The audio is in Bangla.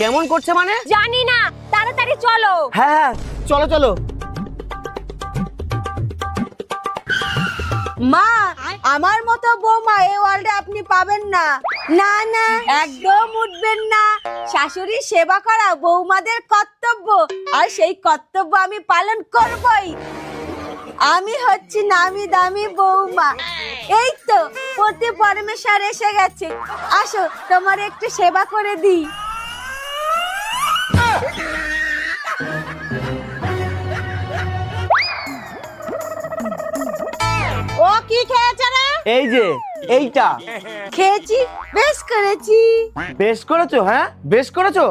কেমন করছে মানে? জানি না, তাড়াতাড়ি চলো। হ্যাঁ হ্যাঁ, চলো চলো। মা, আমার মতো বৌমা এই ওয়ার্ল্ডে আপনি পাবেন না। না না, একদম উঠবেন না। শাশুড়ির সেবা করা বৌমাদের কর্তব্য, আর সেই কর্তব্য আমি পালন করবই। আমি হচ্ছি নামি দামি বৌমা। এই তো পতি পরমেশ্বর এসে গেছে, আসো তোমার একটু সেবা করে দিই। ও কি খেয়েছে রে? এই যে এইটা। খেয়েছি, বেশ করেছি। বেশ করেছো? হ্যাঁ বেশ করেছো।